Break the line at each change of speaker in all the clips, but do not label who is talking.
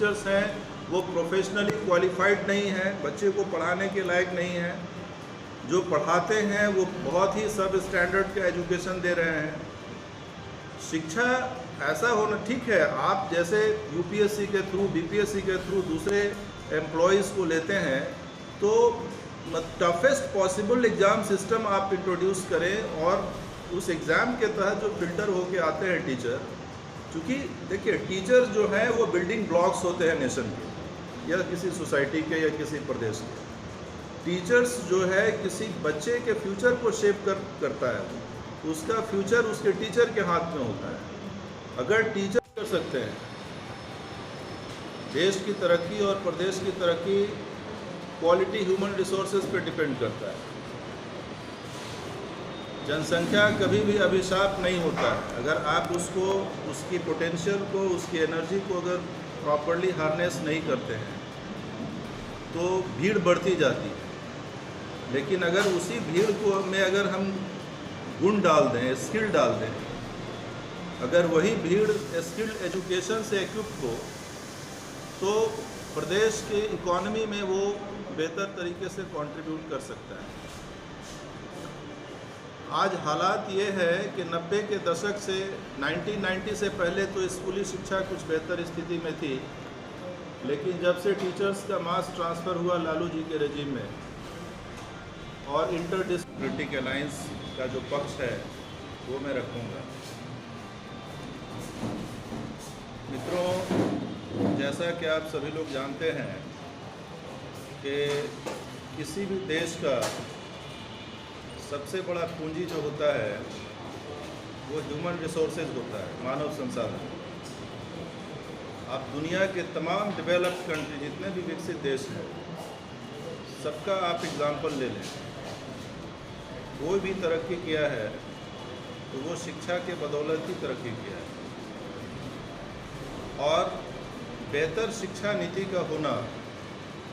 Teachers हैं वो professionally qualified नहीं हैं, बच्चे को पढ़ाने के लायक नहीं हैं। जो पढ़ाते हैं वो बहुत ही सब स्टैंडर्ड का एजुकेशन दे रहे हैं। शिक्षा ऐसा होना ठीक है, आप जैसे यूपीएससी के थ्रू, बीपीएससी के थ्रू दूसरे एम्प्लॉयज़ को लेते हैं तो टफेस्ट पॉसिबल एग्ज़ाम सिस्टम आप इंट्रोड्यूस करें और उस एग्ज़ाम के तहत जो फिल्टर होके आते हैं टीचर, क्योंकि देखिए टीचर जो हैं वो बिल्डिंग ब्लॉक्स होते हैं नेशन के या किसी सोसाइटी के या किसी प्रदेश के। टीचर्स जो है किसी बच्चे के फ्यूचर को शेप करता है, उसका फ्यूचर उसके टीचर के हाथ में होता है। अगर टीचर कर सकते हैं, देश की तरक्की और प्रदेश की तरक्की क्वालिटी ह्यूमन रिसोर्सेज पे डिपेंड करता है। जनसंख्या कभी भी अभिशाप नहीं होता है। अगर आप उसको, उसकी पोटेंशियल को, उसकी एनर्जी को अगर प्रॉपरली हार्नेस नहीं करते हैं तो भीड़ बढ़ती जाती है। लेकिन अगर उसी भीड़ को में अगर हम गुण डाल दें, स्किल डाल दें, अगर वही भीड़ स्किल्ड एजुकेशन से इक्विप्ड हो तो प्रदेश के इकोनॉमी में वो बेहतर तरीके से कंट्रीब्यूट कर सकता है। आज हालात ये है कि 90 के दशक से 1990 से पहले तो स्कूली शिक्षा कुछ बेहतर स्थिति में थी, लेकिन जब से टीचर्स का मास ट्रांसफ़र हुआ लालू जी के रेजिम में और इंटरडिसिप्लिनरी अलायंस का जो पक्ष है वो मैं रखूँगा। मित्रों, जैसा कि आप सभी लोग जानते हैं कि किसी भी देश का सबसे बड़ा पूंजी जो होता है वो ह्यूमन रिसोर्सेज होता है, मानव संसाधन। आप दुनिया के तमाम डेवलप्ड कंट्री, जितने भी विकसित देश हैं, सबका आप एग्जाम्पल ले लें, कोई भी तरक्की किया है तो वो शिक्षा के बदौलत ही तरक्की किया है। और बेहतर शिक्षा नीति का होना,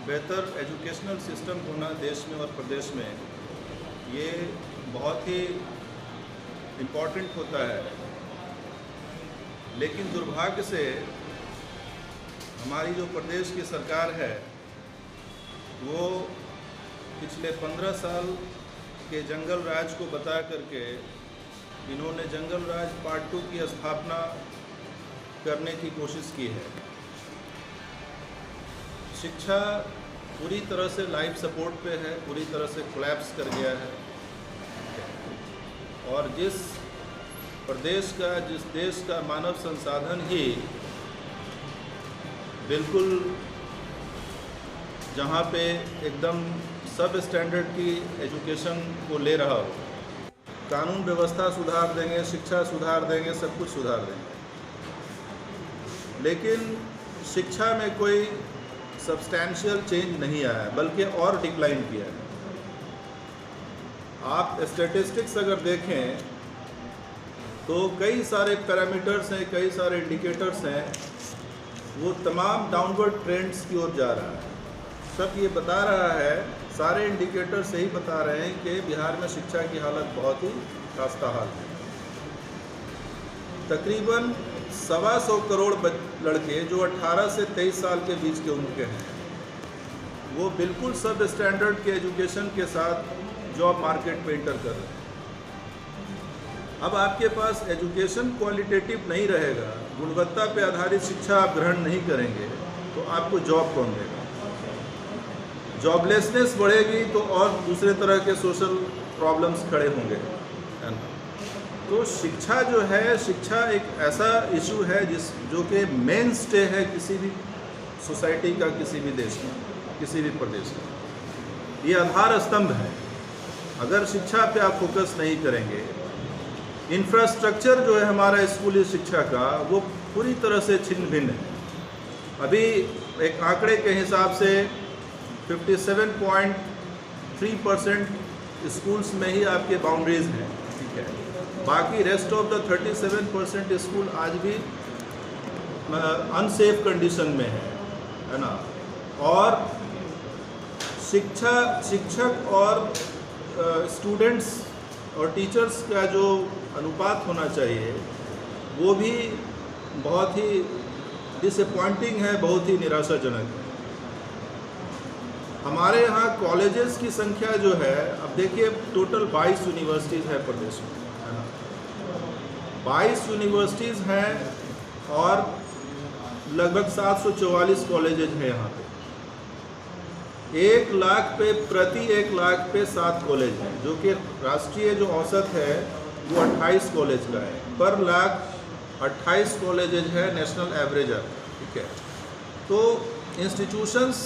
बेहतर एजुकेशनल सिस्टम होना देश में और प्रदेश में, ये बहुत ही इम्पॉर्टेंट होता है। लेकिन दुर्भाग्य से हमारी जो प्रदेश की सरकार है वो पिछले 15 साल के जंगल राज को बता करके इन्होंने जंगल राज पार्ट 2 की स्थापना करने की कोशिश की है। शिक्षा पूरी तरह से लाइफ सपोर्ट पे है, पूरी तरह से कोलैप्स कर गया है। और जिस प्रदेश का, जिस देश का मानव संसाधन ही बिल्कुल जहाँ पे एकदम सब स्टैंडर्ड की एजुकेशन को ले रहा हो, कानून व्यवस्था सुधार देंगे, शिक्षा सुधार देंगे, सब कुछ सुधार देंगे, लेकिन शिक्षा में कोई सब्सटैंशियल चेंज नहीं आया है, बल्कि और डिक्लाइन किया है। आप स्टैटिस्टिक्स अगर देखें तो कई सारे पैरामीटर्स हैं, कई सारे इंडिकेटर्स हैं, वो तमाम डाउनवर्ड ट्रेंड्स की ओर जा रहा है। सब ये बता रहा है, सारे इंडिकेटर्स यही बता रहे हैं कि बिहार में शिक्षा की हालत बहुत ही खस्ताहाल है। तकरीबन 125 करोड़ लड़के जो 18 से 23 साल के बीच के उम्र के हैं, वो बिल्कुल सब स्टैंडर्ड के एजुकेशन के साथ जॉब मार्केट में इंटर कर रहे हैं। अब आपके पास एजुकेशन क्वालिटेटिव नहीं रहेगा, गुणवत्ता पे आधारित शिक्षा आप ग्रहण नहीं करेंगे तो आपको जॉब कौन देगा? जॉबलेसनेस बढ़ेगी तो और दूसरे तरह के सोशल प्रॉब्लम्स खड़े होंगे, है ना। तो शिक्षा जो है, शिक्षा एक ऐसा इशू है जो कि मेन स्टे है किसी भी सोसाइटी का, किसी भी देश का, किसी भी प्रदेश का। ये आधार स्तंभ है। अगर शिक्षा पे आप फोकस नहीं करेंगे, इंफ्रास्ट्रक्चर जो है हमारा स्कूली शिक्षा का, वो पूरी तरह से छिन्न भिन्न है। अभी एक आंकड़े के हिसाब से 57.3% स्कूल्स में ही आपके बाउंड्रीज हैं, ठीक है। बाकी रेस्ट ऑफ द 37% स्कूल आज भी अनसेफ कंडीशन में है ना। और शिक्षक और स्टूडेंट्स और टीचर्स का जो अनुपात होना चाहिए वो भी बहुत ही डिसअपॉइंटिंग है, बहुत ही निराशाजनक है। हमारे यहाँ कॉलेजेस की संख्या जो है, अब देखिए टोटल 22 यूनिवर्सिटीज़ है प्रदेश में, है ना। 22 यूनिवर्सिटीज़ हैं और लगभग 744 कॉलेजेज हैं यहाँ पे। 1 लाख पे, प्रति 1 लाख पे 7 कॉलेज हैं, जो कि राष्ट्रीय जो औसत है वो 28 कॉलेज का है। पर लाख 28 कॉलेजेज है नेशनल एवरेज है, ठीक है। तो इंस्टीट्यूशंस